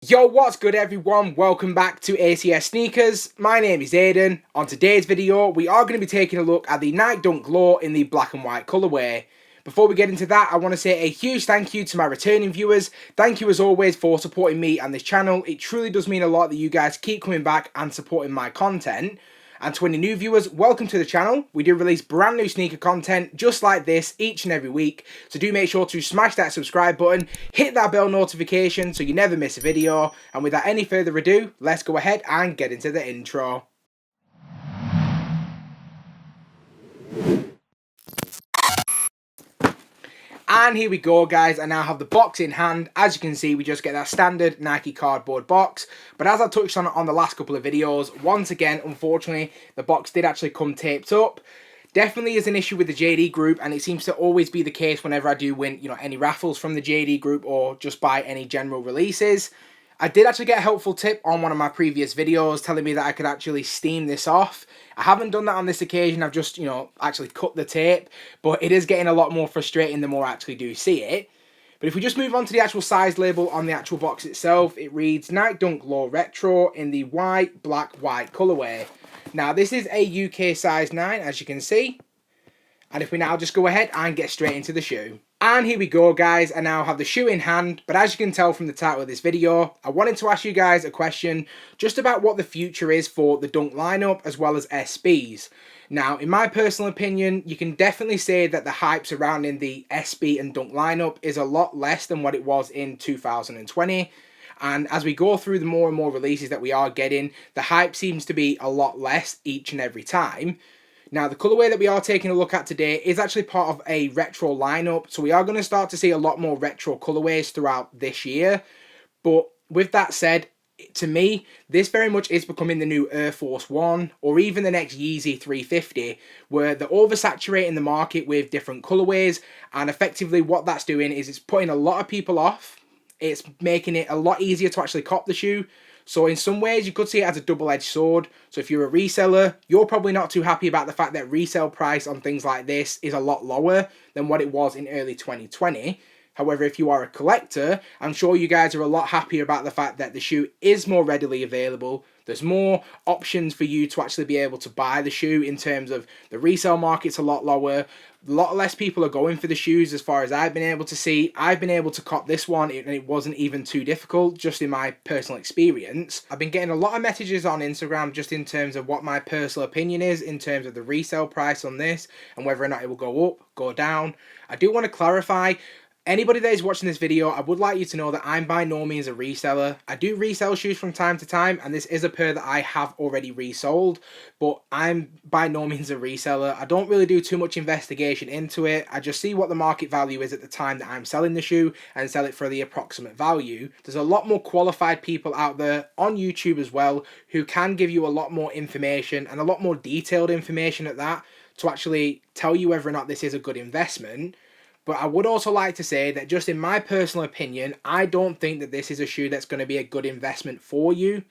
Yo, what's good everyone? Welcome back to ACS Sneakers. My name is Aiden. On today's video, we are going to be taking a look at the Nike Dunk Low in the black and white colourway. Before we get into that, I want to say a huge thank you to my returning viewers. Thank you as always for supporting me and this channel. It truly does mean a lot that you guys keep coming back and supporting my content. And to any new viewers, welcome to the channel. We do release brand new sneaker content just like this each and every week. So do make sure to smash that subscribe button, hit that bell notification so you never miss a video. And without any further ado, let's go ahead and get into the intro. And here we go guys, I now have the box in hand. As you can see, we just get that standard Nike cardboard box. But as I touched on the last couple of videos, once again, unfortunately, the box did actually come taped up. Definitely is an issue with the JD group, and it seems to always be the case whenever I do win, any raffles from the JD group or just buy any general releases. I did actually get a helpful tip on one of my previous videos telling me that I could actually steam this off. I haven't done that on this occasion. I've just, actually cut the tape, but it is getting a lot more frustrating the more I actually do see it. But if we just move on to the actual size label on the actual box itself, it reads Nike Dunk Low Retro in the white colourway. Now, this is a UK size 9, as you can see. And if we now just go ahead and get straight into the shoe. And here we go guys, I now have the shoe in hand, but as you can tell from the title of this video, I wanted to ask you guys a question just about what the future is for the Dunk lineup as well as SBs. Now, in my personal opinion, you can definitely say that the hype surrounding the SB and Dunk lineup is a lot less than what it was in 2020. And as we go through the more and more releases that we are getting, the hype seems to be a lot less each and every time. Now, the colourway that we are taking a look at today is actually part of a retro lineup, so we are going to start to see a lot more retro colourways throughout this year. But with that said, to me, this very much is becoming the new Air Force 1 or even the next Yeezy 350, where they're oversaturating the market with different colourways, and effectively what that's doing is it's putting a lot of people off. It's making it a lot easier to actually cop the shoe. So in some ways, you could see it as a double-edged sword. So if you're a reseller, you're probably not too happy about the fact that resale price on things like this is a lot lower than what it was in early 2020. However, if you are a collector, I'm sure you guys are a lot happier about the fact that the shoe is more readily available. There's more options for you to actually be able to buy the shoe in terms of the resale market's a lot lower. A lot less people are going for the shoes as far as I've been able to see. I've been able to cop this one and it wasn't even too difficult, just in my personal experience. I've been getting a lot of messages on Instagram just in terms of what my personal opinion is in terms of the resale price on this and whether or not it will go up, go down. I do want to clarify, anybody that is watching this video, I would like you to know that I'm by no means a reseller. I do resell shoes from time to time, and this is a pair that I have already resold, but I'm by no means a reseller. I don't really do too much investigation into it. I just see what the market value is at the time that I'm selling the shoe and sell it for the approximate value. There's a lot more qualified people out there on YouTube as well who can give you a lot more information and a lot more detailed information at that to actually tell you whether or not this is a good investment. But I would also like to say that just in my personal opinion, I don't think that this is a shoe that's going to be a good investment for you.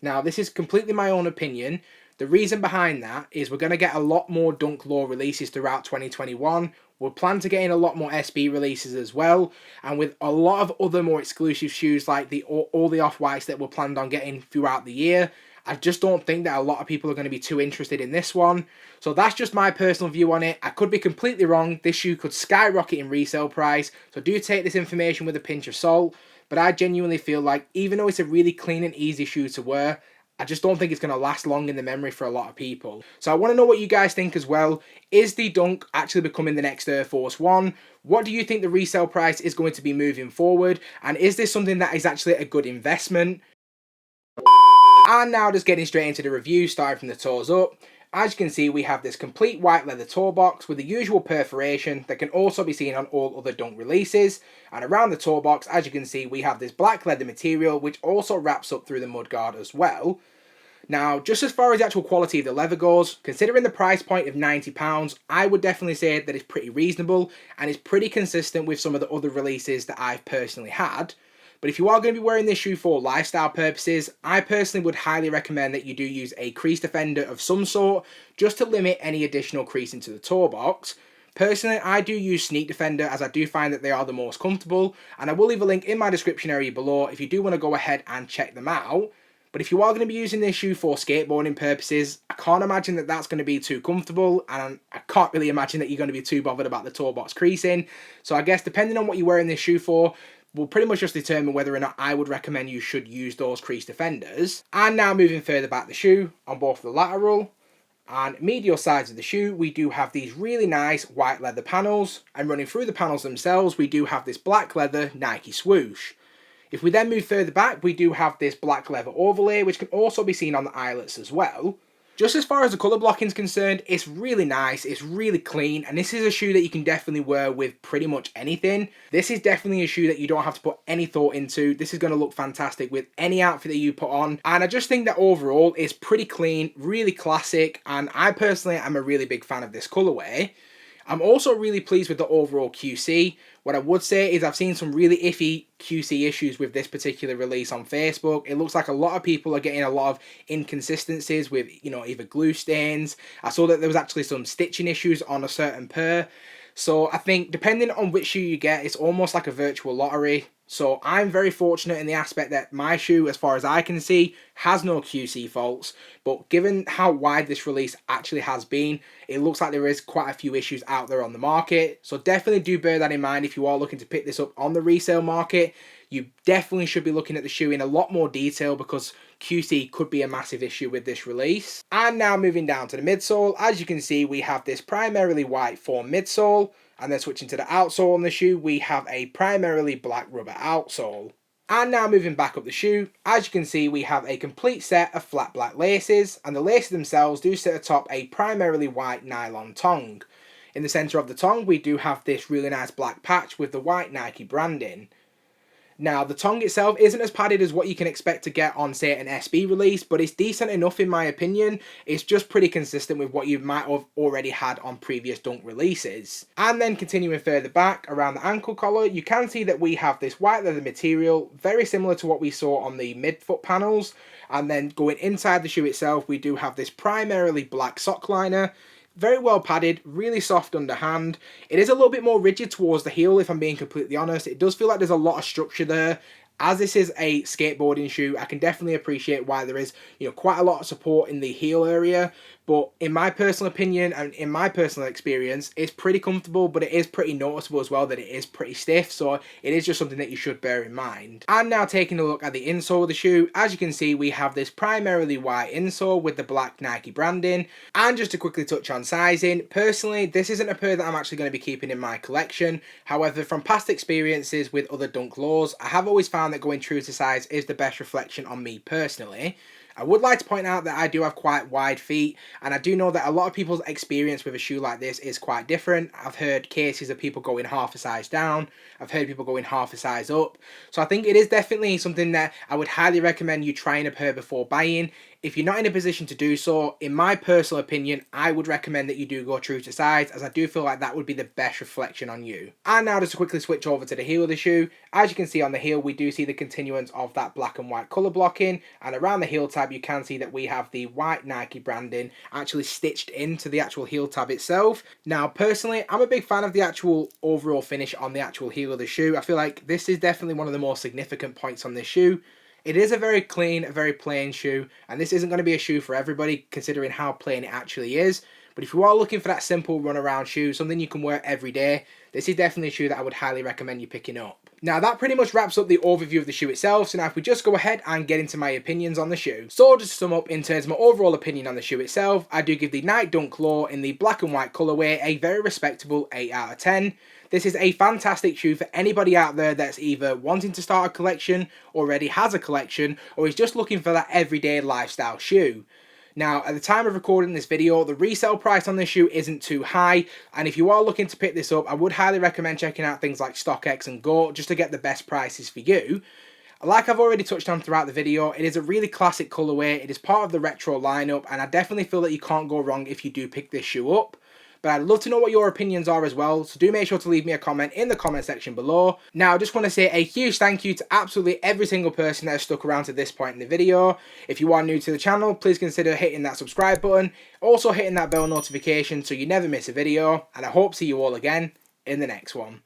Now, this is completely my own opinion. The reason behind that is we're going to get a lot more Dunk Low releases throughout 2021. We'll plan to get in a lot more SB releases as well. And with a lot of other more exclusive shoes like all the Off-Whites that we're planned on getting throughout the year, I just don't think that a lot of people are going to be too interested in this one. So that's just my personal view on it. I could be completely wrong. This shoe could skyrocket in resale price. So do take this information with a pinch of salt. But I genuinely feel like even though it's a really clean and easy shoe to wear, I just don't think it's going to last long in the memory for a lot of people. So I want to know what you guys think as well. Is the Dunk actually becoming the next Air Force 1? What do you think the resale price is going to be moving forward? And is this something that is actually a good investment? And now just getting straight into the review, starting from the toes up. As you can see, we have this complete white leather toe box with the usual perforation that can also be seen on all other Dunk releases. And around the toe box, as you can see, we have this black leather material which also wraps up through the mudguard as well. Now, just as far as the actual quality of the leather goes, considering the price point of £90, I would definitely say that it's pretty reasonable and it's pretty consistent with some of the other releases that I've personally had. But if you are going to be wearing this shoe for lifestyle purposes, I personally would highly recommend that you do use a crease defender of some sort, just to limit any additional creasing to the toe box. Personally, I do use Sneak Defender as I do find that they are the most comfortable, and I will leave a link in my description area below if you do want to go ahead and check them out. But if you are going to be using this shoe for skateboarding purposes, I can't imagine that that's going to be too comfortable, and I can't really imagine that you're going to be too bothered about the toe box creasing. So I guess depending on what you're wearing this shoe for, will pretty much just determine whether or not I would recommend you should use those crease defenders. And now moving further back the shoe, on both the lateral and medial sides of the shoe, we do have these really nice white leather panels, and running through the panels themselves, we do have this black leather Nike swoosh. If we then move further back, we do have this black leather overlay, which can also be seen on the eyelets as well. Just as far as the colour blocking is concerned, it's really nice, it's really clean, and this is a shoe that you can definitely wear with pretty much anything. This is definitely a shoe that you don't have to put any thought into. This is going to look fantastic with any outfit that you put on, and I just think that overall it's pretty clean, really classic, and I personally am a really big fan of this colourway. I'm also really pleased with the overall QC. What I would say is I've seen some really iffy QC issues with this particular release on Facebook. It looks like a lot of people are getting a lot of inconsistencies with, either glue stains. I saw that there was actually some stitching issues on a certain pair. So I think depending on which shoe you get, it's almost like a virtual lottery. So I'm very fortunate in the aspect that my shoe, as far as I can see, has no QC faults. But given how wide this release actually has been, it looks like there is quite a few issues out there on the market. So definitely do bear that in mind if you are looking to pick this up on the resale market. You definitely should be looking at the shoe in a lot more detail because QC could be a massive issue with this release. And now moving down to the midsole, as you can see, we have this primarily white foam midsole. And then switching to the outsole on the shoe, we have a primarily black rubber outsole. And now moving back up the shoe, as you can see, we have a complete set of flat black laces, and the laces themselves do sit atop a primarily white nylon tongue. In the centre of the tongue, we do have this really nice black patch with the white Nike branding. Now, the tongue itself isn't as padded as what you can expect to get on, say, an SB release, but it's decent enough in my opinion. It's just pretty consistent with what you might have already had on previous Dunk releases. And then continuing further back, around the ankle collar, you can see that we have this white leather material, very similar to what we saw on the midfoot panels. And then going inside the shoe itself, we do have this primarily black sock liner. Very well padded, really soft underhand. It is a little bit more rigid towards the heel, if I'm being completely honest. It does feel like there's a lot of structure there. As this is a skateboarding shoe, I can definitely appreciate why there is, quite a lot of support in the heel area. But in my personal opinion and in my personal experience, it's pretty comfortable, but it is pretty noticeable as well that it is pretty stiff. So it is just something that you should bear in mind. And now taking a look at the insole of the shoe, as you can see, we have this primarily white insole with the black Nike branding. And just to quickly touch on sizing, personally, this isn't a pair that I'm actually going to be keeping in my collection. However, from past experiences with other Dunk lows, I have always found that going true to size is the best reflection on me personally. I would like to point out that I do have quite wide feet, and I do know that a lot of people's experience with a shoe like this is quite different. I've heard cases of people going half a size down, I've heard people going half a size up, so I think it is definitely something that I would highly recommend you trying a pair before buying. If you're not in a position to do so, in my personal opinion, I would recommend that you do go true to size, as I do feel like that would be the best reflection on you. And now just to quickly switch over to the heel of the shoe, as you can see on the heel, we do see the continuance of that black and white colour blocking, and around the heel tab you can see that we have the white Nike branding actually stitched into the actual heel tab itself. Now personally, I'm a big fan of the actual overall finish on the actual heel of the shoe. I feel like this is definitely one of the more significant points on this shoe. It is a very clean, a very plain shoe, and this isn't going to be a shoe for everybody considering how plain it actually is. But if you are looking for that simple run-around shoe, something you can wear every day, this is definitely a shoe that I would highly recommend you picking up. Now that pretty much wraps up the overview of the shoe itself, so now if we just go ahead and get into my opinions on the shoe. So just to sum up in terms of my overall opinion on the shoe itself, I do give the Nike Dunk Low in the black and white colourway a very respectable 8 out of 10. This is a fantastic shoe for anybody out there that's either wanting to start a collection, already has a collection, or is just looking for that everyday lifestyle shoe. Now, at the time of recording this video, the resale price on this shoe isn't too high, and if you are looking to pick this up, I would highly recommend checking out things like StockX and Go just to get the best prices for you. Like I've already touched on throughout the video, it is a really classic colourway, it is part of the retro lineup, and I definitely feel that you can't go wrong if you do pick this shoe up. but I'd love to know what your opinions are as well, so do make sure to leave me a comment in the comment section below. Now, I just want to say a huge thank you to absolutely every single person that has stuck around to this point in the video. If you are new to the channel, please consider hitting that subscribe button, also hitting that bell notification so you never miss a video, and I hope to see you all again in the next one.